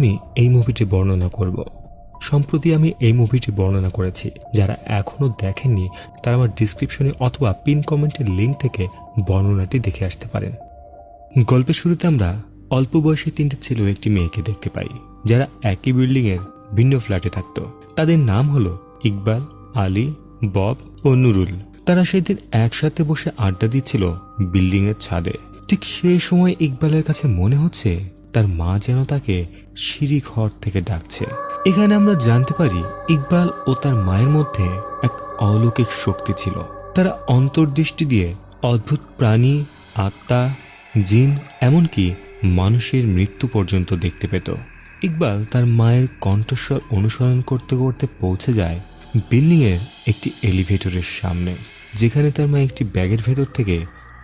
আমি এই মুভিটি বর্ণনা করব। সম্প্রতি আমি এই মুভিটি বর্ণনা করেছি। যারা এখনও দেখেননি তারা আমার ডিসক্রিপশনে অথবা পিন কমেন্টের লিঙ্ক থেকে বর্ণনাটি দেখে আসতে পারেন। গল্পের শুরুতে আমরা অল্প বয়সী তিনটে ছেলে ও একটি মেয়েকে দেখতে পাই, যারা একই বিল্ডিংয়ের ভিন্ন ফ্ল্যাটে থাকত। তাদের নাম হলো ইকবাল, আলী, বব ও নুরুল। তারা সেদিন একসাথে বসে আড্ডা দিচ্ছিল বিল্ডিংয়ের ছাদে। ঠিক সেই সময় ইকবালের কাছে মনে হচ্ছে তার মা যেন তাকে সিঁড়ি ঘর থেকে ডাকছে। এখানে আমরা জানতে পারি ইকবাল ও তার মায়ের মধ্যে এক অলৌকিক শক্তি ছিল। তারা অন্তর্দৃষ্টি দিয়ে অদ্ভুত প্রাণী, আত্মা, জিন, এমনকি মানুষের মৃত্যু পর্যন্ত দেখতে পেত। ইকবাল তার মায়ের কণ্ঠস্বর অনুসরণ করতে করতে পৌঁছে যায় বিল্ডিংয়ের একটি এলিভেটরের সামনে, যেখানে তার মা একটি ব্যাগের ভেতর থেকে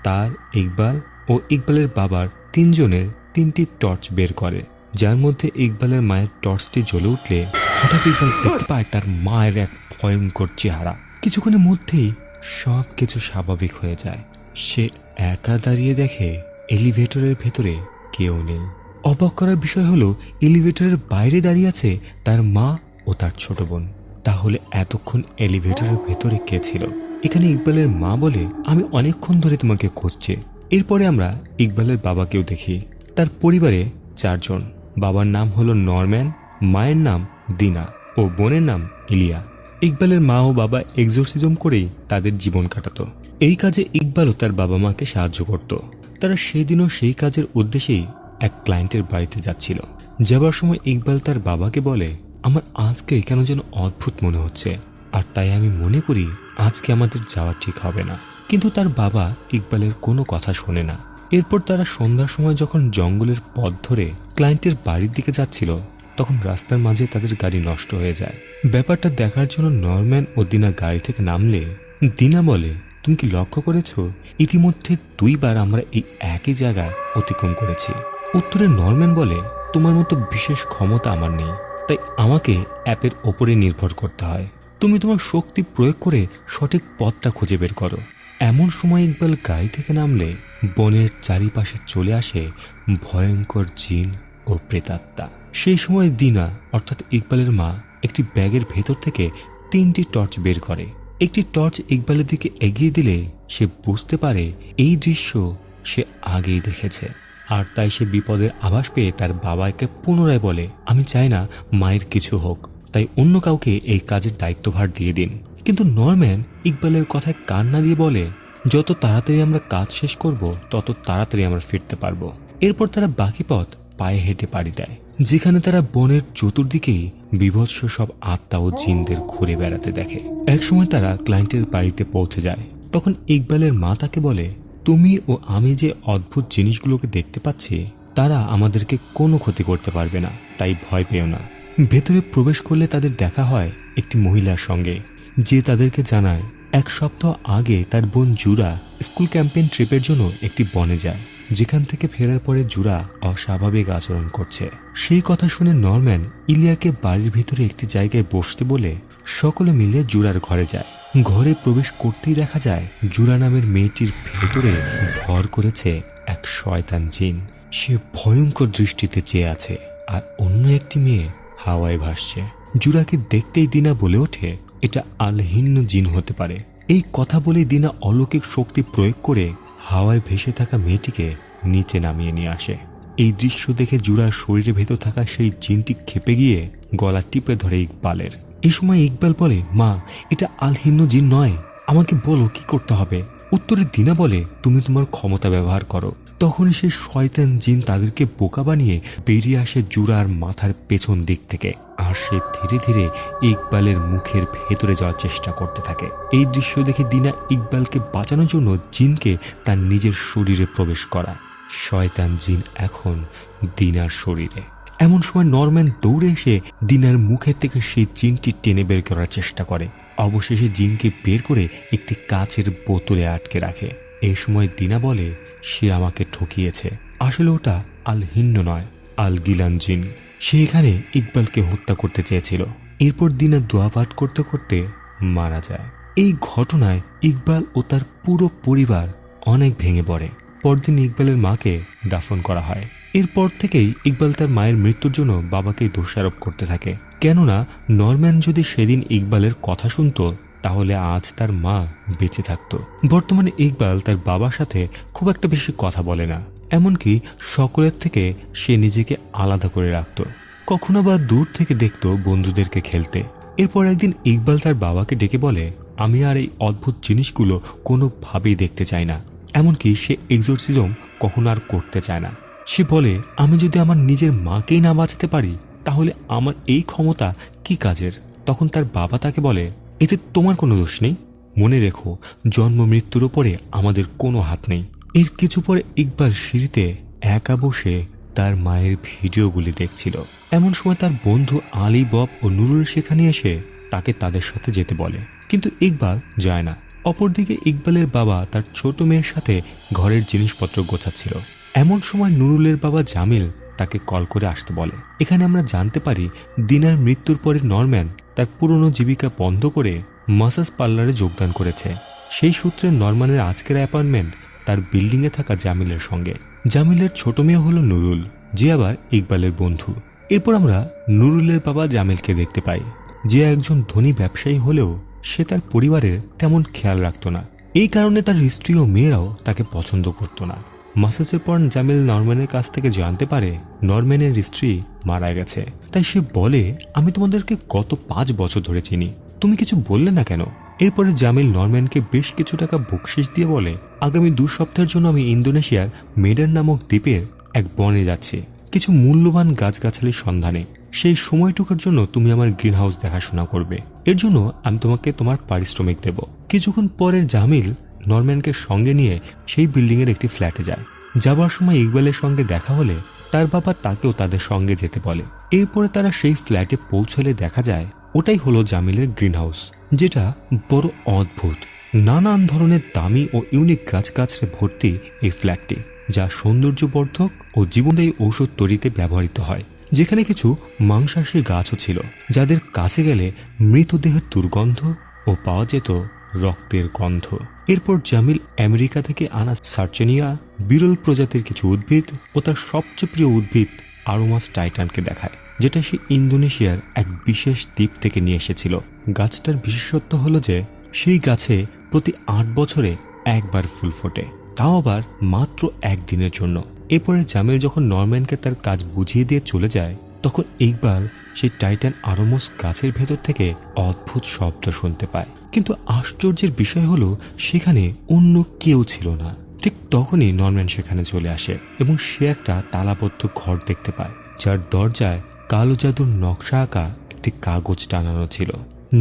তার, ইকবাল ও ইকবালের বাবার তিনজনের তিনটি টর্চ বের করে, যার মধ্যে ইকবালের মায়ের টর্চটি জ্বলে উঠলে হঠাৎ ইকবাল দেখতে পায় তার মায়ের এক ভয়ঙ্কর চেহারা। কিছুক্ষণের মধ্যেই সব কিছু স্বাভাবিক হয়ে যায়। সে একা দাঁড়িয়ে দেখে এলিভেটরের ভেতরে কেউ নেই। অবাক করার বিষয় হলো এলিভেটরের বাইরে দাঁড়িয়ে আছে তার মা ও তার ছোট বোন। তাহলে এতক্ষণ এলিভেটরের ভেতরে কে ছিল? এখানে ইকবালের মা বলে, আমি অনেকক্ষণ ধরে তোমাকে খুঁজছি। এরপরে আমরা ইকবালের বাবাকেও দেখি। তার পরিবারে 4 জন। বাবার নাম হলো নরম্যান, মায়ের নাম দিনা ও বোনের নাম ইলিয়া। ইকবালের মা ও বাবা এক্সোরসিজম করেই তাদের জীবন কাটাতো। এই কাজে ইকবালও তার বাবা মাকে সাহায্য করত। তারা সেদিনও সেই কাজের উদ্দেশ্যেই এক ক্লায়েন্টের বাড়িতে যাচ্ছিল। যাবার সময় ইকবাল তার বাবাকে বলে, আমার আজকে কেন যেন অদ্ভুত মনে হচ্ছে, আর তাই আমি মনে করি আজকে আমাদের যাওয়া ঠিক হবে না। কিন্তু তার বাবা ইকবালের কোনো কথা শোনে না। এরপর তারা সন্ধ্যার সময় যখন জঙ্গলের পথ ধরে ক্লায়েন্টের বাড়ির দিকে যাচ্ছিল, তখন রাস্তার মাঝে তাদের গাড়ি নষ্ট হয়ে যায়। ব্যাপারটা দেখার জন্য নরম্যান ও দিনা গাড়ি থেকে নামলে দিনা বলে, তুমি কি লক্ষ্য করেছ ইতিমধ্যে 2 বার আমরা এই একই জায়গায় অতিক্রম করেছি? উত্তরে নরম্যান বলে, তোমার মতো বিশেষ ক্ষমতা আমার নেই, তাই আমাকে অ্যাপের ওপরে নির্ভর করতে হয়। তুমি তোমার শক্তি প্রয়োগ করে সঠিক পথটা খুঁজে বের করো। এমন সময় ইকবাল গাড়ি থেকে নামলে বনের চারিপাশে চলে আসে ভয়ঙ্কর জিন ও প্রেতাত্মা। সেই সময় দিনা অর্থাৎ ইকবালের মা একটি ব্যাগের ভেতর থেকে 3টি টর্চ বের করে। একটি টর্চ ইকবালের দিকে এগিয়ে দিলে সে বুঝতে পারে এই দৃশ্য সে আগেই দেখেছে, আর তাই সে বিপদের আভাস পেয়ে তার বাবাকে পুনরায় বলে, আমি চাই না মায়ের কিছু হোক, তাই অন্য কাউকে এই কাজের দায়িত্বভার দিয়ে দিন। কিন্তু নরম্যান ইকবালের কথায় কান না দিয়ে বলে, যত তাড়াতাড়ি আমরা কাজ শেষ করব তত তাড়াতাড়ি আমরা ফিরতে পারবো। এরপর তারা বাকি পথ পায়ে হেঁটে পাড়ি দেয়, যেখানে তারা বনের চতুর্দিকেই বিভৎস সব আত্মা ও জিনদের ঘুরে বেড়াতে দেখে। একসময় তারা ক্লায়েন্টের বাড়িতে পৌঁছে যায়। তখন ইকবালের মা তাকে বলে, তুমি ও আমি যে অদ্ভুত জিনিসগুলোকে দেখতে পাচ্ছি তারা আমাদেরকে কোনো ক্ষতি করতে পারবে না, তাই ভয় পেও না। ভেতরে প্রবেশ করলে তাদের দেখা হয় একটি মহিলার সঙ্গে, যে তাদেরকে জানায় 1 সপ্তাহ আগে তার বোন জুরা স্কুল ক্যাম্পেইন ট্রিপের জন্য একটি বনে যায়, যেখান থেকে ফেরার পরে জুরা অস্বাভাবিক আচরণ করছে। সেই কথা শুনে নরম্যান ইলিয়াকে বাড়ির ভিতরে একটি জায়গায় বসতে বলে সকলে মিলে জুরার ঘরে যায়। ঘরে প্রবেশ করতেই দেখা যায় জুরা নামের মেয়েটির ভেতরে ভর করেছে এক শয়তান জিন। সে ভয়ঙ্কর দৃষ্টিতে চেয়ে আছে, আর অন্য একটি মেয়ে হাওয়ায় ভাসছে। জুরাকে দেখতেই দিনা বলে ওঠে, এটা আলহিন্ন জিন হতে পারে। এই কথা বলেই দিনা অলৌকিক শক্তি প্রয়োগ করে হাওয়ায় ভেসে থাকা মেয়েটিকে নিচে নামিয়ে নিয়ে আসে। এই দৃশ্য দেখে জুরার শরীরের ভেতর থাকা সেই জিনটি খেপে গিয়ে গলা টিপে ধরে ইকবালের। এই সময় ইকবাল বলে, মা, এটা আলহিন্ন জিন নয়, আমাকে বলো কি করতে হবে। উত্তরে দিনা বলে, তুমি তোমার ক্ষমতা ব্যবহার করো। তখনই সেই শয়তান জিন তাদেরকে বোকা বানিয়ে বেরিয়ে আসে জুরার মাথার পেছন দিক থেকে, আর সে ধীরে ধীরে ইকবালের মুখের ভেতরে যাওয়ার চেষ্টা করতে থাকে। এই দৃশ্য দেখে দিনা ইকবালকে বাঁচানোর জন্য জিনকে তার নিজের শরীরে প্রবেশ করায়। শয়তান জিন এখন দিনার শরীরে। এমন সময় নরম্যান দৌড়ে এসে দিনার মুখের থেকে সেই জিনটি টেনে বের করার চেষ্টা করে। অবশেষে জিনকে বের করে একটি কাচের বোতলে আটকে রাখে। এই সময় দিনা বলে, সে আমাকে ঠকিয়েছে, আসলে ওটা আলহিন্ন নয়, আল গিলান জিন। সে এখানে ইকবালকে হত্যা করতে চেয়েছিল। এরপর দিনা দোয়া পাঠ করতে করতে মারা যায়। এই ঘটনায় ইকবাল ও তার পুরো পরিবার অনেক ভেঙে পড়ে। পরদিন ইকবালের মাকে দাফন করা হয়। এরপর থেকেই ইকবাল তার মায়ের মৃত্যুর জন্য বাবাকেই দোষারোপ করতে থাকে, কেননা নরম্যান যদি সেদিন ইকবালের কথা শুনতো তাহলে আজ তার মা বেঁচে থাকতো। বর্তমানে ইকবাল তার বাবার সাথে খুব একটা বেশি কথা বলে না, এমনকি সকলের থেকে সে নিজেকে আলাদা করে রাখত। কখনো বা দূর থেকে দেখত বন্ধুদেরকে খেলতে। এরপর একদিন ইকবাল তার বাবাকে ডেকে বলে, আমি আর এই অদ্ভুত জিনিসগুলো কোনোভাবেই দেখতে চাই না, এমনকি সে এক্সোরসিজম কখনো আর করতে চায় না। সে বলে, আমি যদি আমার নিজের মাকেই না বাঁচাতে পারি তাহলে আমার এই ক্ষমতা কি কাজের। তখন তার বাবা তাকে বলে, এতে তোমার কোনো দোষ নেই, মনে রেখো জন্ম মৃত্যুর ওপরে আমাদের কোনো হাত নেই। এর কিছু পরে ইকবাল সিঁড়িতে একা বসে তার মায়ের ভিডিওগুলি দেখছিল। এমন সময় তার বন্ধু আলী, বব ও নুরুল সেখানে এসে তাকে তাদের সাথে যেতে বলে, কিন্তু ইকবাল যায় না। অপরদিকে ইকবালের বাবা তার ছোট মেয়ের সাথে ঘরের জিনিসপত্র গোছাচ্ছিল। এমন সময় নুরুলের বাবা জামিল তাকে কল করে আসতে বলে। এখানে আমরা জানতে পারি দিনার মৃত্যুর পরে নরম্যান তার পুরনো জীবিকা বন্ধ করে মাসাজ পার্লারে যোগদান করেছে। সেই সূত্রে নরম্যানের আজকের অ্যাপয়েন্টমেন্ট তার বিল্ডিংয়ে থাকা জামিলের সঙ্গে। জামিলের ছোট মেয়ে হলো নুরুল, যে আবার ইকবালের বন্ধু। এরপর আমরা নুরুলের বাবা জামিলকে দেখতে পাই, যে একজন ধনী ব্যবসায়ী হলেও সে তার পরিবারের তেমন খেয়াল রাখত না। এই কারণে তার স্ত্রী ও মেয়েরাও তাকে পছন্দ করত না। মাসাজের পর জামিল নরম্যানের কাছ থেকে জানতে পারে নরম্যানের স্ত্রী মারা গেছে। তাই সে বলে, আমি তোমাদেরকে গত 5 বছর ধরে চিনি, তুমি কিছু বললে না কেন? এরপরে জামিল নরম্যানকে বেশ কিছু টাকা বকশিশ দিয়ে বলে, আগামী 2 সপ্তাহের জন্য আমি ইন্দোনেশিয়ার মেডান নামক দ্বীপের এক বনে যাচ্ছি কিছু মূল্যবান গাছগাছালির সন্ধানে। সেই সময়টুকুর জন্য তুমি আমার গ্রিন হাউস দেখাশোনা করবে, এর জন্য আমি তোমাকে তোমার পারিশ্রমিক দেব। কিছুক্ষণ পরে জামিল নরম্যানকে সঙ্গে নিয়ে সেই বিল্ডিংয়ের একটি ফ্ল্যাটে যায়। যাবার সময় ইকবালের সঙ্গে দেখা হলে তার বাবা তাকেও তাদের সঙ্গে যেতে বলে। এরপরে তারা সেই ফ্ল্যাটে পৌঁছলে দেখা যায় ওটাই হলো জামিলের গ্রিন হাউস, যেটা বড় অদ্ভুত। নানান ধরনের দামি ও ইউনিক গাছগাছড়ে ভর্তি এই ফ্ল্যাটটি, যা সৌন্দর্যবর্ধক ও জীবনদায়ী ঔষধ তৈরিতে ব্যবহৃত হয়। যেখানে কিছু মাংসাশী গাছও ছিল, যাদের কাছে গেলে মৃতদেহের দুর্গন্ধ ও পাওয়া যেত রক্তের গন্ধ। এরপর জামিল আমেরিকা থেকে আনা সার্চেনিয়া, বিরল প্রজাতির কিছু উদ্ভিদ ও তার সবচেয়ে প্রিয় উদ্ভিদ আরোমাস টাইটানকে দেখায়, যেটা সে ইন্দোনেশিয়ার এক বিশেষ দ্বীপ থেকে নিয়ে এসেছিল। গাছটার বিশেষত্ব হলো যে সেই গাছে প্রতি 8 বছরে একবার ফুল ফোটে, তাও আবার মাত্র 1 দিনের জন্য। এরপরে জামিল যখন নরম্যানকে তার কাজ বুঝিয়ে দিয়ে চলে যায়, তখন ইকবাল সেই টাইটান আরোমস গাছের ভেতর থেকে অদ্ভুত শব্দ শুনতে পায়। কিন্তু আশ্চর্যের বিষয় হলো সেখানে অন্য কেউ ছিল না। ঠিক তখনই নরম্যান সেখানে চলে আসে এবং সে একটা তালাবদ্ধ ঘর দেখতে পায়, যার দরজায় কালো জাদুর নকশা আঁকা একটি কাগজ টানানো ছিল।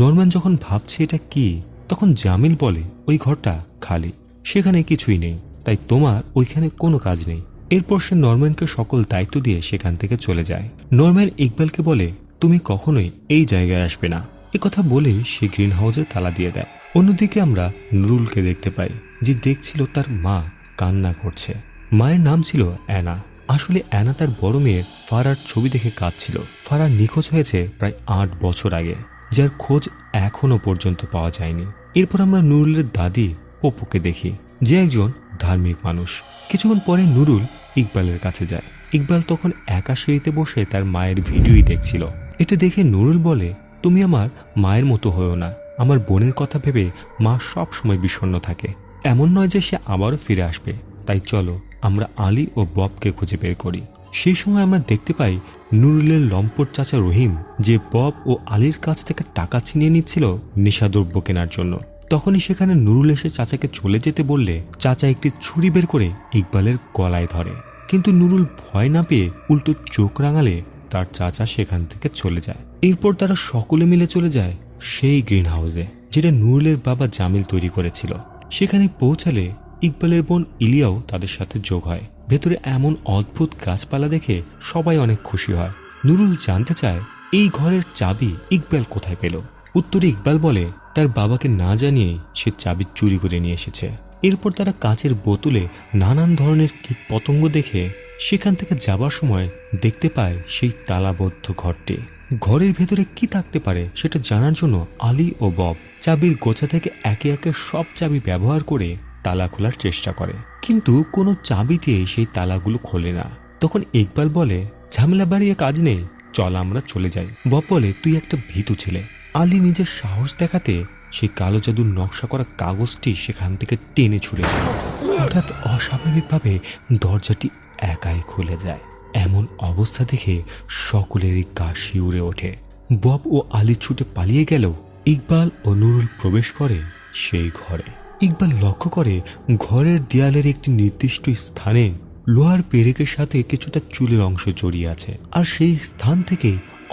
নরম্যান যখন ভাবছে এটা কি, তখন জামিল বলে, ওই ঘরটা খালি, সেখানে কিছুই নেই, তাই তোমার ওইখানে কোনো কাজ নেই। এরপর সে নরম্যানকে সকল দায়িত্ব দিয়ে সেখান থেকে চলে যায়। নরম্যান ইকবালকে বলে, তুমি কখনোই এই জায়গায় আসবে না। একথা বলে সে গ্রিন হাউসে তালা দিয়ে দেয়। অন্যদিকে আমরা নুরুলকে দেখতে পাই, যে দেখছিল তার মা কান্না করছে। মায়ের নাম ছিল অ্যানা। আসলে অ্যানা তার বড় মেয়ের ফারার ছবি দেখে কাঁদছিল। ফারা নিখোঁজ হয়েছে প্রায় 8 বছর আগে, যার খোঁজ এখনো পর্যন্ত পাওয়া যায়নি। এরপর আমরা নুরুলের দাদি পপুকে দেখি, যে একজন ধার্মিক মানুষ। কিছুক্ষণ পরে নুরুল ইকবালের কাছে যায়। ইকবাল তখন একা সিঁড়িতে বসে তার মায়ের ভিডিওই দেখছিল। এটা দেখে নুরুল বলে, তুমি আমার মায়ের মতো হয়েও না। আমার বোনের কথা ভেবে মা সব সময় বিষণ্ণ থাকে। এমন নয় যে সে আবারও ফিরে আসবে, তাই চলো আমরা আলী ও ববকে খুঁজে বের করি। সেই সময় আমরা দেখতে পাই নুরুলের লম্পট চাচা রহিম, যে বব ও আলীর কাছ থেকে টাকা ছিনিয়ে নিচ্ছিল নেশাদ্রব্য কেনার জন্য। তখনই সেখানে নুরুল এসে চাচাকে চলে যেতে বললে চাচা একটি ছুরি বের করে ইকবালের গলায় ধরে, কিন্তু নুরুল ভয় না পেয়ে উল্টো চোখ রাঙালে তার চাচা সেখান থেকে চলে যায়। এরপর তারা সকলে মিলে চলে যায় সেই গ্রিন হাউসে, যেটা নুরুলের বাবা জামিল তৈরি করেছিল। সেখানে পৌঁছালে ইকবালের বোন ইলিয়াও তাদের সাথে যোগ হয়। ভেতরে এমন অদ্ভুত গাছপালা দেখে সবাই অনেক খুশি হয়। নুরুল জানতে চায় এই ঘরের চাবি ইকবাল কোথায় পেল। উত্তরে ইকবাল বলে তার বাবাকে না জানিয়েই সে চাবি চুরি করে নিয়ে এসেছে। এরপর তারা কাচের বোতলে নানান ধরনের কীট পতঙ্গ দেখে সেখান থেকে যাবার সময় দেখতে পায় সেই তালাবদ্ধ ঘরটি। ঘরের ভেতরে কি থাকতে পারে সেটা জানার জন্য আলী ও বব চাবির গোছা থেকে একে একে সব চাবি ব্যবহার করে তালা খোলার চেষ্টা করে, কিন্তু কোনো চাবি দিয়ে সেই তালাগুলো খোলে না। তখন ইকবাল বলে, ঝামেলা বাড়িয়ে কাজ নেই, চল আমরা চলে যাই। বব বলে, তুই একটা ভীতু ছেলে। আলী নিজের সাহস দেখাতে সেই কালো জাদুর নকশা করা কাগজটি সেখান থেকে টেনে ছুড়ে দেয়। হঠাৎ অস্বাভাবিকভাবে দরজাটি একাই খুলে যায়। এমন অবস্থা দেখে সকলেরই গা শিউরে ওঠে। বব ও আলী ছুটে পালিয়ে গেলেও ইকবাল ও নুরুল প্রবেশ করে সেই ঘরে। ইকবাল লক্ষ্য করে ঘরের দেয়ালের একটি নির্দিষ্ট স্থানে লোহার পেরেকের সাথে কিছুটা চুলের অংশ জড়িয়ে আছে, আর সেই স্থান থেকে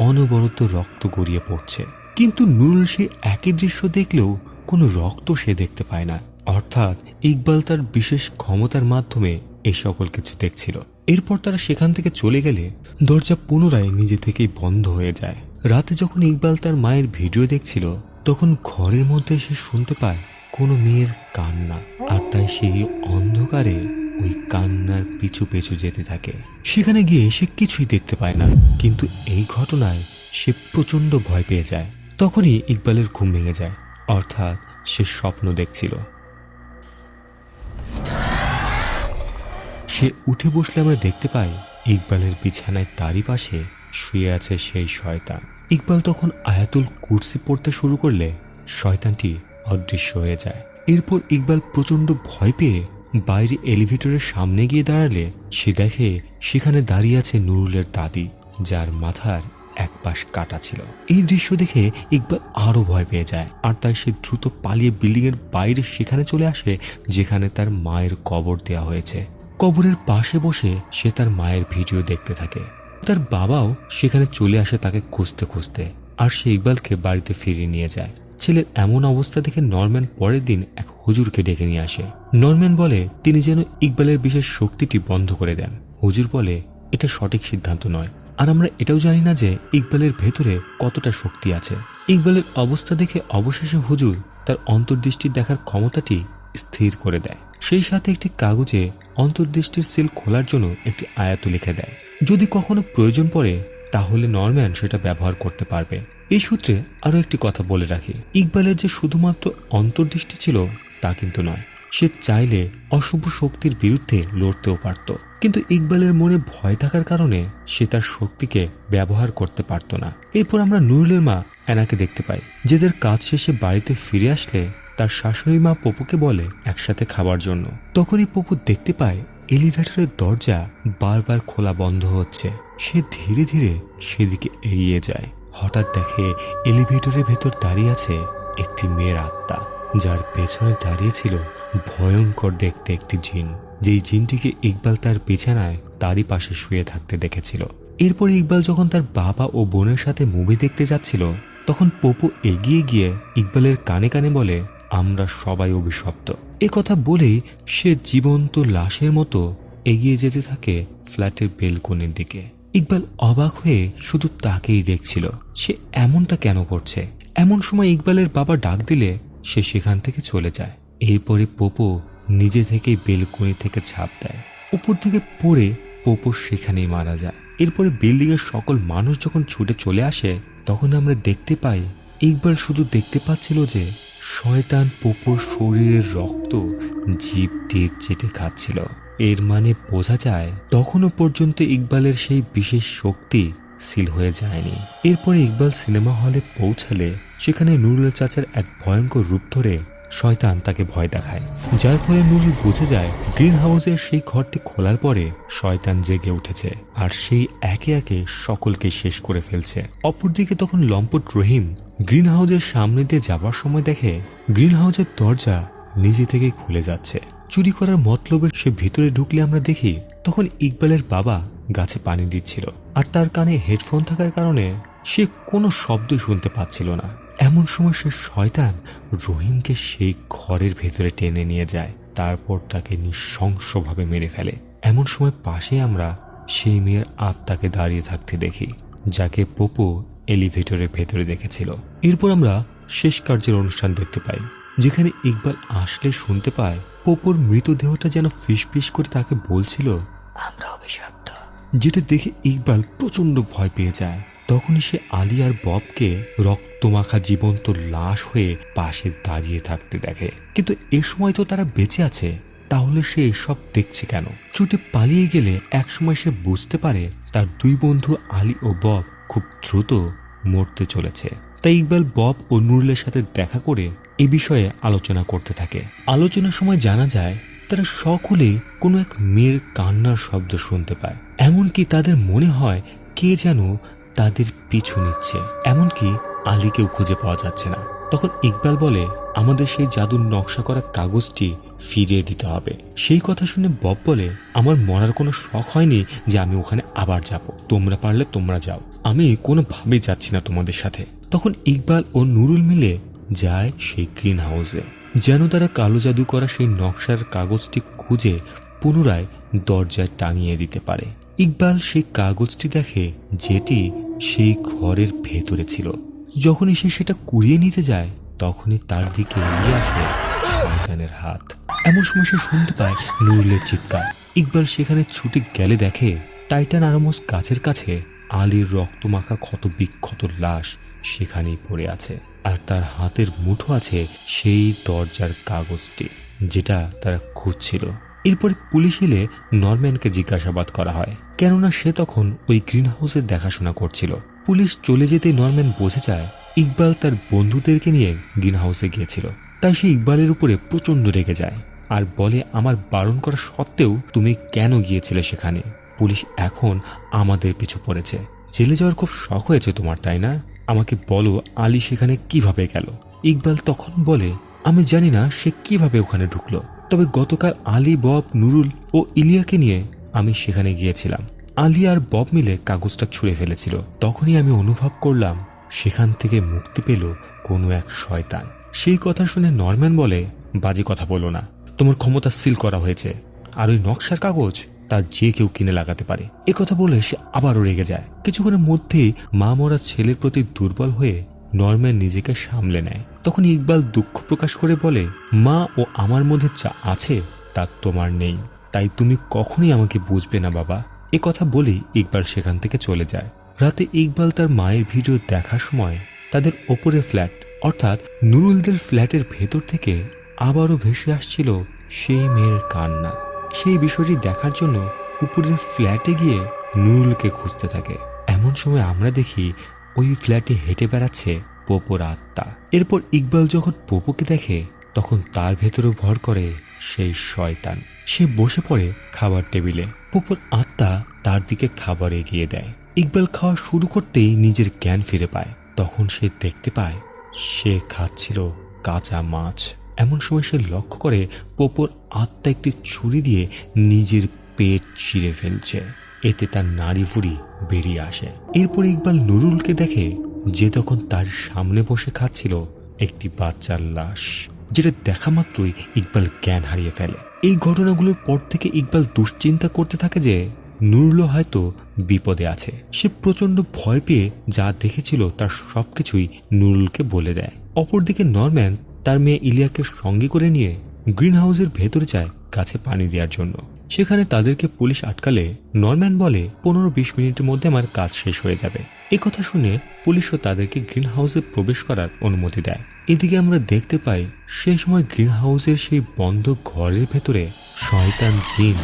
অনবরত রক্ত গড়িয়ে পড়ছে। কিন্তু নুরুল সেই একই দৃশ্য দেখলেও কোনো রক্ত সে দেখতে পায় না। অর্থাৎ ইকবাল তার বিশেষ ক্ষমতার মাধ্যমে এই সকল কিছু দেখছিল। এরপর তারা সেখান থেকে চলে গেলে দরজা পুনরায় নিজে থেকেই বন্ধ হয়ে যায়। রাতে যখন ইকবাল তার মায়ের ভিডিও দেখছিল, তখন ঘরের মধ্যে সে শুনতে পায় কোনো মেয়ের কান্না, আর তাই সেই অন্ধকারে ওই কান্নার পিছু পিছু যেতে থাকে। সেখানে গিয়ে সে কিছুই দেখতে পায় না, কিন্তু এই ঘটনায় সে প্রচন্ড ভয় পেয়ে যায়। তখনই ইকবালের ঘুম ভেঙে যায়, অর্থাৎ সে স্বপ্ন দেখছিল। সে উঠে বসলে আমরা দেখতে পাই ইকবালের বিছানায় তারই পাশে শুয়ে আছে সেই শয়তান। ইকবাল তখন আয়াতুল কুরসি পড়তে শুরু করলে শয়তানটি অদৃশ্য হয়ে যায়। এরপর ইকবাল প্রচন্ড ভয় পেয়ে বাইরে এলিভেটরের সামনে গিয়ে দাঁড়ালে সে দেখে সেখানে দাঁড়িয়ে আছে নুরুলের দাদি, যার মাথার এক পাশ কাটা ছিল। এই দৃশ্য দেখে ইকবাল আরো ভয় পেয়ে যায়, আর তাই সে দ্রুত পালিয়ে বিল্ডিং এর বাইরে সেখানে চলে আসে যেখানে তার মায়ের কবর দেওয়া হয়েছে। কবরের পাশে বসে সে তার মায়ের ভিডিও দেখতে থাকে। তার বাবাও সেখানে চলে আসে তাকে খুঁজতে খুঁজতে, আর সে ইকবালকে বাড়িতে ফিরিয়ে নিয়ে যায়। ছেলের এমন অবস্থা দেখে নরম্যান পরের দিন এক হুজুরকে ডেকে নিয়ে আসে। নরম্যান বলে তিনি যেন ইকবালের বিশেষ শক্তিটি বন্ধ করে দেন। হুজুর বলে এটা সঠিক সিদ্ধান্ত নয়, আর আমরা এটাও জানি না যে ইকবালের ভেতরে কতটা শক্তি আছে। ইকবালের অবস্থা দেখে অবশেষে হুজুর তার অন্তর্দৃষ্টির দেখার ক্ষমতাটি স্থির করে দেয়। সেই সাথে একটি কাগজে অন্তর্দৃষ্টির সিল খোলার জন্য একটি আয়াত লিখে দেয়। যদি কখনো প্রয়োজন পড়ে তাহলে নরম্যান সেটা ব্যবহার করতে পারবে। এই সূত্রে আরো একটি কথা বলে রাখি, ইকবালের যে শুধুমাত্র অন্তর্দৃষ্টি ছিল তা কিন্তু নয়, সে চাইলে অশুভ শক্তির বিরুদ্ধে লড়তেও পারত। কিন্তু ইকবালের মনে ভয় থাকার কারণে সে তার শক্তিকে ব্যবহার করতে পারত না। এরপর আমরা নুরুলের মা এনাকে দেখতে পাই, যাদের কাজ শেষে বাড়িতে ফিরে আসলে তার শাশুড়ি মা পপুকে বলে একসাথে খাবার জন্য। তখনই পপু দেখতে পায় এলিভেটরের দরজা বারবার খোলা বন্ধ হচ্ছে। সে ধীরে ধীরে সেদিকে এগিয়ে যায়। হঠাৎ দেখে এলিভেটরের ভেতর দাঁড়িয়ে আছে একটি মেয়ের আত্মা, যার পেছনে দাঁড়িয়ে ছিল ভয়ঙ্কর দেখতে একটি জিন, যেই জিনটিকে ইকবাল তার বিছানায় তারই পাশে শুয়ে থাকতে দেখেছিল। এরপর ইকবাল যখন তার বাবা ও বোনের সাথে মুভি দেখতে যাচ্ছিল, তখন পপু এগিয়ে গিয়ে ইকবালের কানে কানে বলে আমরা সবাই অভিশপ্ত। এ কথা বলেই সে জীবন্ত লাশের মতো এগিয়ে যেতে থাকে ফ্ল্যাটের বেলকনির দিকে। ইকবাল অবাক হয়ে শুধু তাকেই দেখছিল, সে এমনটা কেন করছে। এমন সময় ইকবালের বাবা ডাক দিলে সে সেখান থেকে চলে যায়। এরপরে পপু নিজে থেকেই বেলকনি থেকে ঝাঁপ দেয়। উপর থেকে পড়ে পপু সেখানেই মারা যায়। এরপরে বিল্ডিং এর সকল মানুষ যখন ছুটে চলে আসে, তখন আমরা দেখতে পাই ইকবাল শুধু দেখতে পাচ্ছিল যে শয়তান পপুর শরীরের রক্ত জিভ দিয়ে চেটে খাচ্ছিল। এর মানে বোঝা যায় তখনও পর্যন্ত ইকবালের সেই বিশেষ শক্তি সিল হয়ে যায়নি। এরপরে ইকবাল সিনেমা হলে পৌঁছালে সেখানে নুরুলের চাচার এক ভয়ঙ্কর রূপ ধরে শয়তান তাকে ভয় দেখায়, যার ফলে নুরুল বুঝে যায় গ্রিন হাউসের সেই ঘরটি খোলার পরে শয়তান জেগে উঠেছে, আর সেই একে একে সকলকে শেষ করে ফেলছে। অপরদিকে তখন লম্পট রহিম গ্রিন হাউসের সামনে দিয়ে যাবার সময় দেখে গ্রিন হাউসের দরজা নিজে থেকেই খুলে যাচ্ছে। চুরি করার মতলবে সে ভিতরে ঢুকলে আমরা দেখি তখন ইকবালের বাবা গাছে পানি দিচ্ছিল, আর তার কানে হেডফোন থাকার কারণে সে কোনো শব্দ শুনতে পাচ্ছিল না। এমন সময় সে শয়তান রহিমকে সেই ঘরের ভেতরে টেনে নিয়ে যায়, তারপর তাকে নৃশংসভাবে মেরে ফেলে। এমন সময় পাশে আমরা সেই মেয়ের আত্মাকে দাঁড়িয়ে থাকতে দেখি, যাকে পপু এলিভেটরের ভেতরে দেখেছিল। এরপর আমরা শেষ কার্যের অনুষ্ঠান দেখতে পাই, যেখানে ইকবাল আসলে শুনতে পায় পপুর মৃতদেহটা যেন ফিসফিস করে তাকে বলছিল আমরা অভিশপ্ত, যেটা দেখে ইকবাল প্রচন্ড ভয় পেয়ে যায়। তখনই সে আলী আর ববকে রক্তমাখা জীবন্ত লাশ হয়ে পাশে দাঁড়িয়ে থাকতে দেখে, কিন্তু এ সময় তো তারা বেঁচে আছে। তাহলে সে সব দেখছে কেন? ছুটে পালিয়ে গেলে একসময় সে বুঝতে পারে তার দুই বন্ধু আলী ও বব খুব দ্রুত মরতে চলেছে। তাই ইকবাল বব ও নুরুলের সাথে দেখা করে এ বিষয়ে আলোচনা করতে থাকে। আলোচনার সময় জানা যায় তারা সকলেই কোনো এক মেয়ের কান্নার শব্দ শুনতে পায়। এমনকি তাদের মনে হয় কে যেন তাদের পিছু নিচ্ছে। এমনকি আলীকেও খুঁজে পাওয়া যাচ্ছে না। তখন ইকবাল বলে, আমাদের সেই জাদুর নকশা করা কাগজটি ফিরিয়ে দিতে হবে। সেই কথা শুনে বব বলে, আমার মরার কোনো শখ হয়নি যে আমি ওখানে আবার যাব। তোমরা পারলে তোমরা যাও, আমি কোনোভাবেই যাচ্ছি না তোমাদের সাথে। তখন ইকবাল ও নুরুল মিলে যায় সেই গ্রিন হাউসে, যেন তারা কালো জাদু করা সেই নকশার কাগজটি খুঁজে পুনরায় দরজায় টাঙিয়ে দিতে পারে। ইকবাল সেই কাগজটি দেখে যেটি সেই ঘরের ভেতরে ছিল। যখনই সে সেটা কুড়িয়ে নিতে যায় তখনই তার দিকে এগিয়ে আসে শয়তানের হাত। এমন সময় সে শুনতে পায় নুরুলের চিৎকার। ইকবাল সেখানে ছুটে গেলে দেখে টাইটান আরামোস গাছের কাছে আলীর রক্তমাখা ক্ষত বিক্ষত লাশ সেখানেই পড়ে আছে, আর তার হাতের মুঠো আছে সেই দরজার কাগজটি যেটা তারা খুঁজছিল। এরপরে পুলিশ এলে নরম্যানকে জিজ্ঞাসাবাদ করা হয়, কেননা সে তখন ওই গ্রিন হাউসের দেখাশোনা করছিল। পুলিশ চলে যেতে নরম্যান বোঝে যায় ইকবাল তার বন্ধুদেরকে নিয়ে গ্রিন হাউসে গিয়েছিল। তাই সে ইকবালের উপরে প্রচন্ড রেগে যায় আর বলে, আমার বারণ করা সত্ত্বেও তুমি কেন গিয়েছিলে সেখানে? পুলিশ এখন আমাদের পিছু পড়েছে। জেলে যাওয়ার খুব শখ হয়েছে তোমার, তাই না? আমাকে বলো আলী সেখানে কিভাবে গেল? ইকবাল তখন বলে, আমি জানি না সে কিভাবে ওখানে ঢুকলো, তবে গতকাল আলী, বব, নুরুল ও ইলিয়াকে নিয়ে আমি সেখানে গিয়েছিলাম। আলী আর বব মিলে কাগজটা ছুঁড়ে ফেলেছিল। তখনই আমি অনুভব করলাম সেখান থেকে মুক্তি পেল কোনো এক শয়তান। সেই কথা শুনে নরম্যান বলে, বাজে কথা বলো না, তোমার ক্ষমতা সিল করা হয়েছে, আর ওই নকশার কাগজ তা যে কেউ কিনে লাগাতে পারে। এ কথা বলে সে আবারও রেগে যায়। কিছুক্ষণের মধ্যেই মা মরা ছেলের প্রতি দুর্বল হয়ে নরম্যান নিজেকে সামলে নেয়। তখন ইকবাল দুঃখ প্রকাশ করে বলে, মা ও আমার মধ্যে যা আছে তা তোমার নেই, তাই তুমি কখনোই আমাকে বুঝবে না বাবা। এ কথা বলেই ইকবাল সেখান থেকে চলে যায়। রাতে ইকবাল তার মায়ের ভিডিও দেখার সময় তাদের ওপরের ফ্ল্যাট অর্থাৎ নুরুলদের ফ্ল্যাটের ভেতর থেকে আবারও ভেসে আসছিল সেই মেয়ের কান্না। সেই বিষয়টি দেখার জন্য উপরের ফ্ল্যাটে গিয়ে নুরুলকে খুঁজতে থাকে। এমন সময় আমরা দেখি ওই ফ্ল্যাটে হেঁটে বেড়াচ্ছে পোপোর আত্মা। এরপর ইকবাল যখন পোপোকে দেখে তখন তার ভেতরে ভর করে সেই শয়তান। সে বসে পড়ে খাবার টেবিলে। পোপোর আত্মা তার দিকে খাবার এগিয়ে দেয়। ইকবাল খাওয়া শুরু করতেই নিজের জ্ঞান ফিরে পায়। তখন সে দেখতে পায় সে খাচ্ছিল কাঁচা মাছ। এমন সময় সে লক্ষ্য করে পোপোর আত্মা একটি ছুরি দিয়ে নিজের পেট চিরে ফেলছে। এতে তার নাড়ি ভুড়ি বেরিয়ে আসে। এরপর ইকবাল নুরুলকে দেখে যে তখন তার সামনে বসে খাচ্ছিল একটি বাচ্চার লাশ, যেটা দেখা মাত্রই ইকবাল জ্ঞান হারিয়ে ফেলে। এই ঘটনাগুলোর পর থেকে ইকবাল দুশ্চিন্তা করতে থাকে যে নুরুলও হয়তো বিপদে আছে। সে প্রচন্ড ভয় পেয়ে যা দেখেছিল তার সবকিছুই নুরুলকে বলে দেয়। অপরদিকে নরম্যান তার মেয়ে ইলিয়াকে সঙ্গে করে নিয়ে গ্রিন হাউসের ভেতরে যায় গাছে পানি দেওয়ার জন্য। সেখানে তাদেরকে পুলিশ আটকালে নরম্যান বলে 15-20 মিনিটের মধ্যে আমার কাজ শেষ হয়ে যাবে। এ কথা শুনে পুলিশও তাদেরকে গ্রিন হাউসে প্রবেশ করার অনুমতি দেয়। এদিকে আমরা দেখতে পাই সেই সময় গ্রিন হাউসের সেই বন্ধ ঘরের ভেতরে শয়তান জিন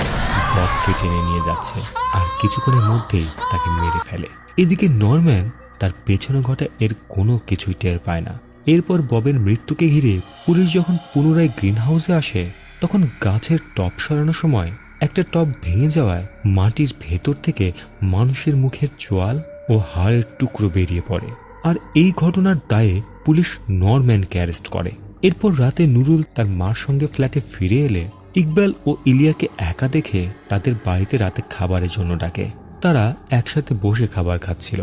ববকে টেনে নিয়ে যাচ্ছে আর কিছুক্ষণের মধ্যেই তাকে মেরে ফেলে। এদিকে নরম্যান তার পেছনে ঘটা এর কোনো কিছুই টের পায় না। এরপর ববের মৃত্যুকে ঘিরে পুলিশ যখন পুনরায় গ্রিন হাউসে আসে তখন গাছের টব সরানোর সময় একটা টব ভেঙে যাওয়ায় মাটির ভেতর থেকে মানুষের মুখের চোয়াল ও হাড়ের টুকরো বেরিয়ে পড়ে। আর এই ঘটনার দায়ে পুলিশ নরম্যানকে অ্যারেস্ট করে। এরপর রাতে নুরুল তার মার সঙ্গে ফ্ল্যাটে ফিরে এলে ইকবাল ও ইলিয়াকে একা দেখে তাদের বাড়িতে রাতে খাবারের জন্য ডাকে। তারা একসাথে বসে খাবার খাচ্ছিল।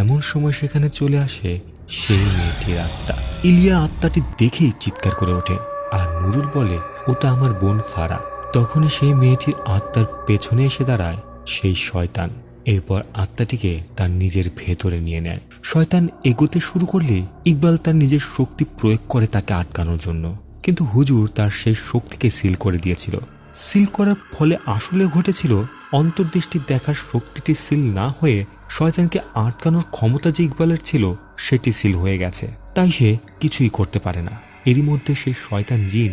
এমন সময় সেখানে চলে আসে সেই মেয়েটির আত্মা। ইলিয়া আত্মাটি দেখেই চিৎকার করে ওঠে আর নুরুল বলে, ওটা আমার বোন ফারা। তখনই সেই মেয়েটির আত্মার পেছনে এসে দাঁড়ায় সেই শয়তান। এরপর আত্মাটিকে তার নিজের ভেতরে নিয়ে নেয়। শয়তান এগোতে শুরু করলে ইকবাল তার নিজের শক্তি প্রয়োগ করে তাকে আটকানোর জন্য, কিন্তু হুজুর তার সেই শক্তিকে সিল করে দিয়েছিল। সিল করার ফলে আসলে ঘটেছিল অন্তর্দৃষ্টি দেখার শক্তিটি সিল না হয়ে শয়তানকে আটকানোর ক্ষমতা যে ইকবালের ছিল সেটি সিল হয়ে গেছে। তাই সে কিছুই করতে পারে না। এরই মধ্যে সেই শয়তান জিন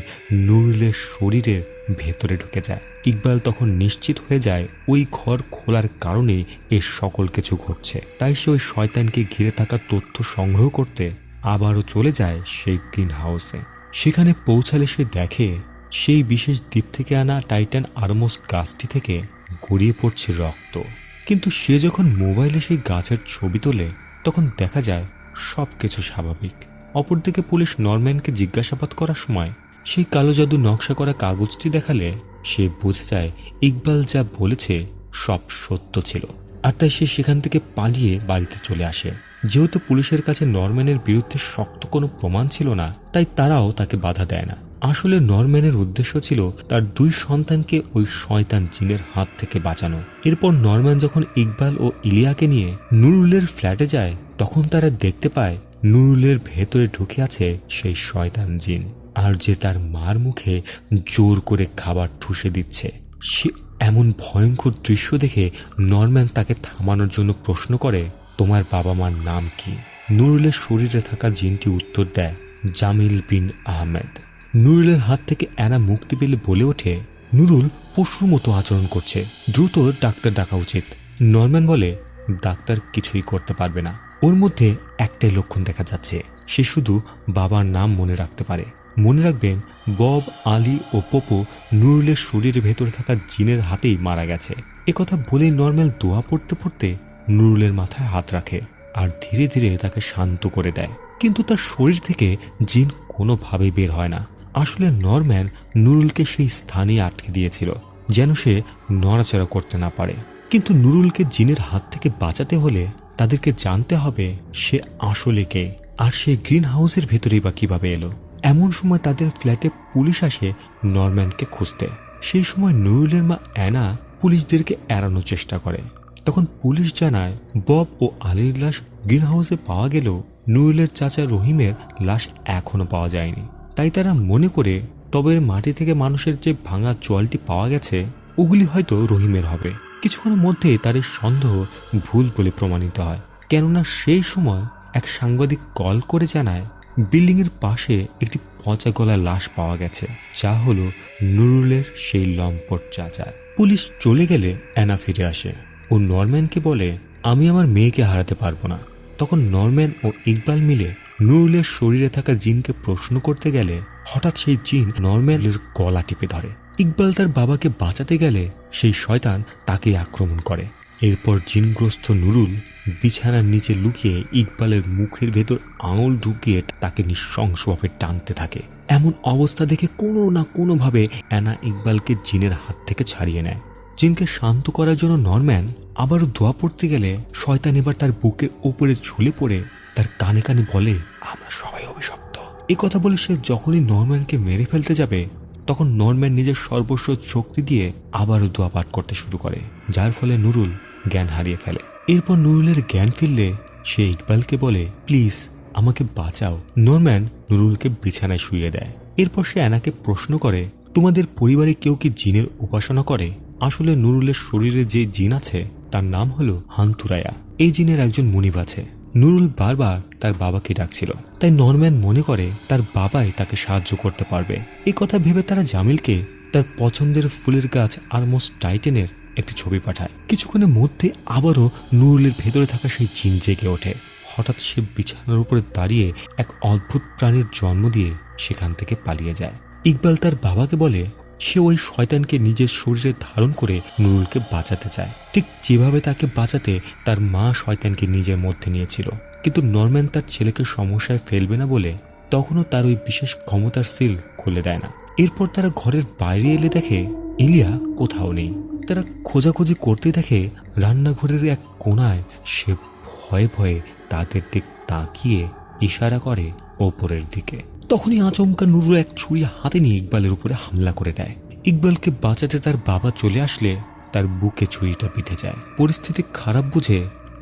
নুরুলের শরীরের ভেতরে ঢুকে যায়। ইকবাল তখন নিশ্চিত হয়ে যায় ওই ঘর খোলার কারণেই এর সকল কিছু ঘটছে। তাই সে ওই শয়তানকে ঘিরে থাকা তথ্য সংগ্রহ করতে আবারও চলে যায় সেই গ্রিন হাউসে। সেখানে পৌঁছালে সে দেখে সেই বিশেষ দ্বীপ থেকে আনা টাইটান আরমোস গাছটি থেকে গড়িয়ে পড়ছে রক্ত। কিন্তু সে যখন মোবাইলে সেই গাছের ছবি তোলে তখন দেখা যায় সবকিছু স্বাভাবিক। অপরদিকে পুলিশ নরম্যানকে জিজ্ঞাসাবাদ করার সময় সেই কালো জাদু নকশা করা কাগজটি দেখালে সে বুঝে যায় ইকবাল যা বলেছে সব সত্য ছিল। আর তাই সে সেখান থেকে পালিয়ে বাড়িতে চলে আসে। যেহেতু পুলিশের কাছে নরম্যানের বিরুদ্ধে শক্ত কোনো প্রমাণ ছিল না, তাই তারাও তাকে বাধা দেয় না। আসলে নরম্যানের উদ্দেশ্য ছিল তার 2 সন্তানকে ওই শয়তান জিনের হাত থেকে বাঁচানো। এরপর নরম্যান যখন ইকবাল ও ইলিয়াকে নিয়ে নুরুলের ফ্ল্যাটে যায় তখন তারা দেখতে পায় নুরুলের ভেতরে ঢুকে আছে সেই শয়তান জিন, আর যে তার মার মুখে জোর করে খাবার ঠুসে দিচ্ছে। সে এমন ভয়ঙ্কর দৃশ্য দেখে নরম্যান তাকে থামানোর জন্য প্রশ্ন করে, তোমার বাবা মার নাম কি? নুরুলের শরীরে থাকা জিনটি উত্তর দেয়, জামিল বিন আহমেদ। নুরুলের হাত থেকে অ্যানা মুক্তি পেলে বলে ওঠে, নুরুল পশুর মতো আচরণ করছে, দ্রুত ডাক্তার ডাকা উচিত। নরম্যান বলে, ডাক্তার কিছুই করতে পারবে না, ওর মধ্যে একটাই লক্ষণ দেখা যাচ্ছে, সে শুধু বাবার নাম মনে রাখতে পারে। মনে রাখবেন, বব, আলী ও পপু নুরুলের শরীরের ভেতরে থাকা জিনের হাতেই মারা গেছে। একথা বলেই নরম্যান দোয়া পড়তে পড়তে নুরুলের মাথায় হাত রাখে আর ধীরে ধীরে তাকে শান্ত করে দেয়। কিন্তু তার শরীর থেকে জিন কোনোভাবেই বের হয় না। আসলে নরম্যান নুরুলকে সেই স্থানে আটকে দিয়েছিল যেন সে নড়াচড়া করতে না পারে। কিন্তু নুরুলকে জিনের হাত থেকে বাঁচাতে হলে তাদেরকে জানতে হবে সে আসলে কে, আর সে গ্রিন হাউসের ভেতরেই বা কিভাবে এলো। এমন সময় তাদের ফ্ল্যাটে পুলিশ আসে নরম্যানকে খুঁজতে। সেই সময় নুরুলের মা অ্যানা পুলিশদেরকে এড়ানোর চেষ্টা করে। তখন পুলিশ জানায় বব ও আলীর লাশ গ্রিন হাউসে পাওয়া গেলেও নুরুলের চাচা রহিমের লাশ এখনো পাওয়া যায়নি। তাই তারা মনে করে টবের মাটি থেকে মানুষের যে ভাঙা চোয়ালটি পাওয়া গেছে ওগুলি হয়তো রহিমের হবে। কিছুক্ষণের মধ্যে তাদের সন্দেহ ভুল বলে প্রমাণিত হয়, কেননা সেই সময় এক সাংবাদিক কল করে জানায় বিল্ডিংয়ের পাশে একটি পচা গলা লাশ পাওয়া গেছে, যা হলো নুরুলের সেই লম্পট চাচা। পুলিশ চলে গেলে অ্যানা ফিরে আসে ও নরম্যানকে বলে, আমি আমার মেয়েকে হারাতে পারবো না। তখন নরম্যান ও ইকবাল মিলে নুরুলের শরীরে থাকা জিনকে প্রশ্ন করতে গেলে হঠাৎ সেই জিন নরম্যানের গলা টিপে ধরে। ইকবাল তার বাবাকে বাঁচাতে গেলে সেই শয়তান তাকে আক্রমণ করে। এরপর জিনগ্রস্ত নুরুল বিছানার নিচে লুকিয়ে ইকবালের মুখের ভেতর আঙুল ঢুকিয়ে তাকে নৃশংসভাবে টানতে থাকে। এমন অবস্থা দেখে কোনো না কোনোভাবে অ্যানা ইকবালকে জিনের হাত থেকে ছাড়িয়ে নেয়। জিনকে শান্ত করার জন্য নরম্যান আবারও দোয়া পড়তে গেলে শয়তান এবার তার বুকের উপরে ঝুলে পড়ে তার কানে কানে বলে, আমরা সবাই অভিশপ্ত। এই কথা বলে সে যখনই নরম্যানকে মেরে ফেলতে যাবে তখন নরম্যান নিজের সর্বস্ব শক্তি দিয়ে আবারও দোয়া পাঠ করতে শুরু করে, যার ফলে নুরুল জ্ঞান হারিয়ে ফেলে। এরপর নুরুলের জ্ঞান ফিরলে সে ইকবালকে বলে, প্লিজ আমাকে বাঁচাও। নরম্যান নুরুলকে বিছানায় শুইয়ে দেয়। এরপর সে অ্যানাকে প্রশ্ন করে, তোমাদের পরিবারে কেউ কি জিনের উপাসনা করে? আসলে নুরুলের শরীরে যে জিন আছে তার নাম হলো হান্তুরায়া। এই জিনের একজন মুনিব আছে। নুরুল বারবার তার বাবাকে ডাকছিল, তাই নরম্যান মনে করে তার বাবাই তাকে সাহায্য করতে পারবে। এই কথা ভেবে তারা জামিলকে তার পছন্দের ফুলের গাছ আরমোস টাইটেনের একটি ছবি পাঠায়। কিছুক্ষণের মধ্যে আবারও নুরুলের ভেতরে থাকা সেই জিন জেগে ওঠে। হঠাৎ সে বিছানার উপরে দাঁড়িয়ে এক অদ্ভুত প্রাণীর জন্ম দিয়ে সেখান থেকে পালিয়ে যায়। ইকবাল তার বাবাকে বলে সে ওই শয়তানকে নিজের শরীরে ধারণ করে নুরুলকে বাঁচাতে চায়, ঠিক যেভাবে তাকে বাঁচাতে তার মা শয়তানকে নিজের মধ্যে নিয়েছিল। কিন্তু নরম্যান তার ছেলেকে সমস্যায় ফেলবে না বলে তখনও তার ওই বিশেষ ক্ষমতার সিল খুলে দেয় না। এরপর তারা ঘরের বাইরে এলে দেখে ইলিয়া কোথাও নেই। তারা খোঁজাখুঁজি করতে দেখে রান্নাঘরের এক কোণায় সে ভয়ে ভয়ে তাদের দিক তাকিয়ে ইশারা করে ওপরের দিকে। তখনই আচমকা নুরুল এক ছুরি হাতে নিয়ে ইকবালের উপরে হামলা করে দেয়। ইকবালকে বাঁচাতে তার বাবা চলে আসলে তার বুকে ছুরিটা বিঁধে যায়। পরিস্থিতি খারাপ বুঝে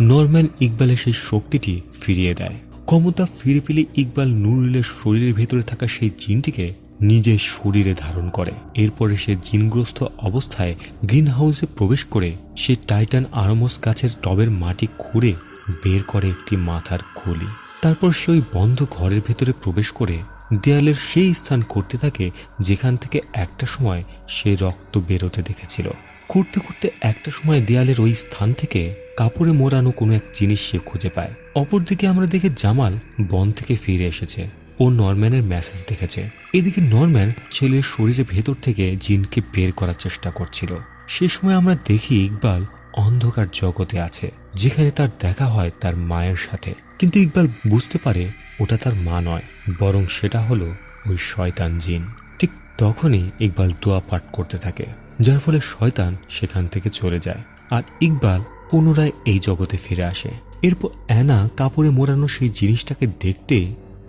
নরম্যান ইকবালের সেই শক্তিটি ফিরিয়ে দেয়। ক্ষমতা ফিরে পেলে ইকবাল নুরুলের শরীরের ভেতরে থাকা সেই জিনটিকে নিজের শরীরে ধারণ করে। এরপরে সে জিনগ্রস্ত অবস্থায় গ্রিন হাউসে প্রবেশ করে সে টাইটান আরমোস গাছের টবের মাটি খুঁড়ে বের করে একটি মাথার খুলি। তারপর সে ওই বন্ধ ঘরের ভেতরে প্রবেশ করে দেয়ালের সেই স্থান করতে থাকে যেখান থেকে একটা সময় সে রক্ত বেরোতে দেখেছিল। করতে করতে একটা সময় দেয়ালের ওই স্থান থেকে কাপড়ে মোড়ানো কোনো এক জিনিস সে খুঁজে পায়। অপরদিকে আমরা দেখি জামাল বন থেকে ফিরে এসেছে। ও নরম্যানের মেসেজ দেখেছে। এদিকে নরম্যান ছেলের শরীরের ভেতর থেকে জিনকে বের করার চেষ্টা করছিল। সে সময় আমরা দেখি ইকবাল অন্ধকার জগতে আছে, যেখানে তার দেখা হয় তার মায়ের সাথে। কিন্তু ইকবাল বুঝতে পারে ওটা তার মা নয়, বরং সেটা হলো ওই শয়তান জিন। ঠিক তখনই ইকবাল দোয়া পাঠ করতে থাকে, যার ফলে শয়তান সেখান থেকে চলে যায় আর ইকবাল পুনরায় এই জগতে ফিরে আসে। এরপর অ্যানা কাপড়ে মোড়ানো সেই জিনিসটাকে দেখতে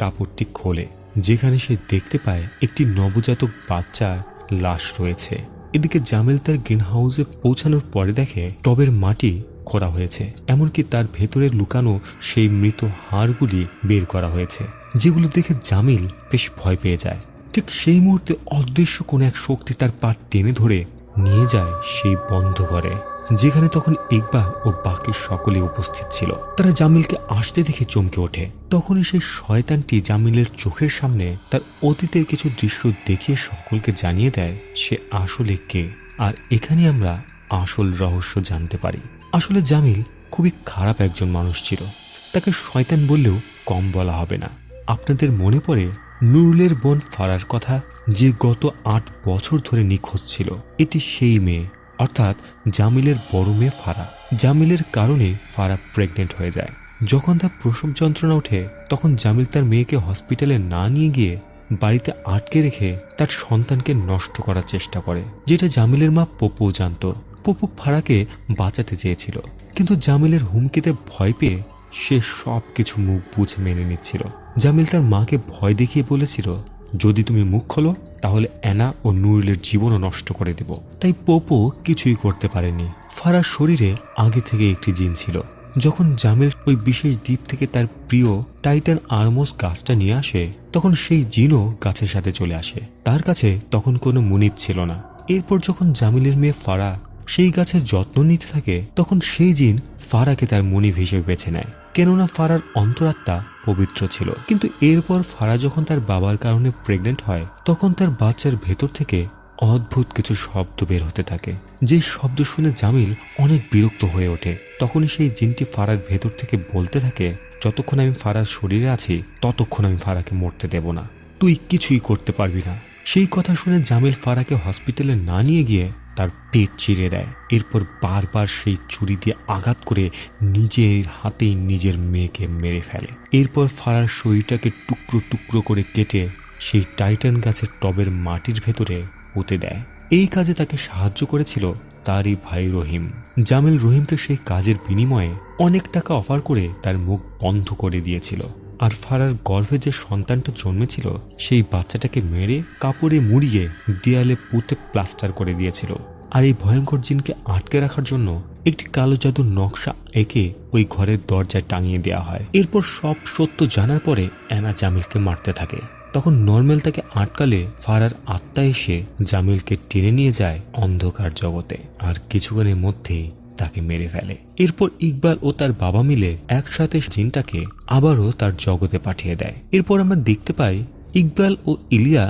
কাপড়টি খোলে, যেখানে সে দেখতে পায় একটি নবজাতক বাচ্চার লাশ রয়েছে। এদিকে জামিল তার গ্রিন হাউসে পৌঁছানোর পরে দেখে টবের মাটি খোঁড়া হয়েছে, এমনকি তার ভেতরে লুকানো সেই মৃত হাড়গুলি বের করা হয়েছে, যেগুলো দেখে জামিল বেশ ভয় পেয়ে যায়। ঠিক সেই মুহূর্তে অদৃশ্য কোন এক শক্তি তার পা টেনে ধরে নিয়ে যায় সেই বন্ধ ঘরে, যেখানে তখন ইকবাল ও বাকি সকলে উপস্থিত ছিল। তারা জামিলকে আসতে দেখে চমকে ওঠে। তখনই সেই শয়তানটি জামিলের চোখের সামনে তার অতীতের কিছু দৃশ্য দেখিয়ে সকলকে জানিয়ে দেয় সে আসলে কে। আর এখানে আমরা আসল রহস্য জানতে পারি। আসলে জামিল খুবই খারাপ একজন মানুষ ছিল, তাকে শয়তান বললেও কম বলা হবে না। আপনাদের মনে পড়ে নুরুলের বোন ফারার কথা, যে গত 8 বছর ধরে নিখোঁজ ছিল? এটি সেই মেয়ে, অর্থাৎ জামিলের বড় মেয়ে ফারা। জামিলের কারণে ফারা প্রেগনেন্ট হয়ে যায়। যখন তার প্রসব যন্ত্রণা ওঠে তখন জামিল তার মেয়েকে হসপিটালে না নিয়ে গিয়ে বাড়িতে আটকে রেখে তার সন্তানকে নষ্ট করার চেষ্টা করে, যেটা জামিলের মা পপু জানত। পপু ফারাকে বাঁচাতে চেয়েছিল, কিন্তু জামিলের হুমকিতে ভয় পেয়ে সে সব কিছু মুখ বুঝে মেনে নিচ্ছিল। জামিল তার মাকে ভয় দেখিয়ে বলেছিল, যদি তুমি মুখ খোলো তাহলে অ্যানা ও নুরুলের জীবনও নষ্ট করে দেব। তাই পপু কিছুই করতে পারেনি। ফারার শরীরে আগে থেকে একটি জিন ছিল। যখন জামিল ওই বিশেষ দ্বীপ থেকে তার প্রিয় টাইটান আরমোস গাছটা নিয়ে আসে, তখন সেই জিনও গাছের সাথে চলে আসে। তার কাছে তখন কোনো মুনিব ছিল না। এরপর যখন জামিলের মেয়ে ফারা সেই গাছের যত্ন নিতে থাকে, তখন সেই জিন ফারাকে তার মুনিব হিসেবে বেছে নেয়, কেননা ফারার অন্তরাত্মা পবিত্র ছিল। কিন্তু এরপর ফারা যখন তার বাবার কারণে প্রেগনেন্ট হয়, তখন তার বাচ্চার ভেতর থেকে অদ্ভুত কিছু শব্দ বের হতে থাকে, যে শব্দ শুনে জামিল অনেক বিরক্ত হয়ে ওঠে। তখনই সেই জিনটি ফারার ভেতর থেকে বলতে থাকে, যতক্ষণ আমি ফারার শরীরে আছি ততক্ষণ আমি ফারাকে মরতে দেব না, তুই কিছুই করতে পারবি না। সেই কথা শুনে জামিল ফারাকে হসপিটালে না নিয়ে গিয়ে তার পেট চিরে দেয়। এরপর বারবার সেই ছুরি দিয়ে আঘাত করে নিজের হাতেই নিজের মেয়েকে মেরে ফেলে। এরপর ফারার শরীরটাকে টুকরো টুকরো করে কেটে সেই টাইটান গাছের টবের মাটির ভেতরে পুঁতে দেয়। এই কাজে তাকে সাহায্য করেছিল তারই ভাই রহিম। জামিল রহিমকে সেই কাজের বিনিময়ে অনেক টাকা অফার করে তার মুখ বন্ধ করে দিয়েছিল। আর ফারার গর্ভে যে সন্তানটা জন্মেছিল সেই বাচ্চাটাকে মেরে কাপড়ে মুড়িয়ে দেয়ালে পুঁতে প্লাস্টার করে দিয়েছিল। আর এই ভয়ঙ্কর জিনকে আটকে রাখার জন্য একটি কালো জাদুর নকশা এঁকে ওই ঘরের দরজায় টাঙিয়ে দেওয়া হয়। এরপর সব সত্য জানার পরে অ্যানা জামিলকে মারতে থাকে। তখন নরম্যাল তাকে আটকালে ফারার আত্মা এসে জামিলকে টেনে নিয়ে যায় অন্ধকার জগতে, আর কিছুক্ষণের মধ্যেই তাকে মেরে ফেলে। এরপর ইকবাল ও তার বাবা মিলে একসাথে জিনটাকে আবারও তার জগতে পাঠিয়ে দেয়। এরপর আমরা দেখতে পাই ইকবাল ও ইলিয়া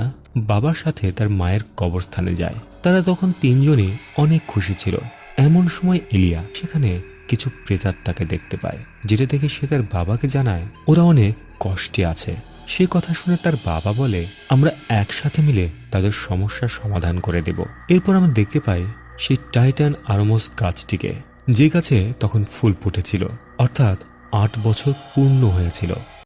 বাবার সাথে তার মায়ের কবরস্থানে যায়। তারা তখন তিনজনই অনেক খুশি ছিল। এমন সময় ইলিয়া সেখানে কিছু প্রেতাত্মাকে দেখতে পায়, যেটা দেখে সে তার বাবাকে জানায় ওরা অনেক কষ্টে আছে। সে কথা শুনে তার বাবা বলে, আমরা একসাথে মিলে তাদের সমস্যার সমাধান করে দেব। এরপর আমরা দেখতে পাই সেই টাইটান আরমোস গাছটিকে, যে গাছে তখন ফুল ফুটেছিল, অর্থাৎ 8 বছর পূর্ণ হয়েছিল।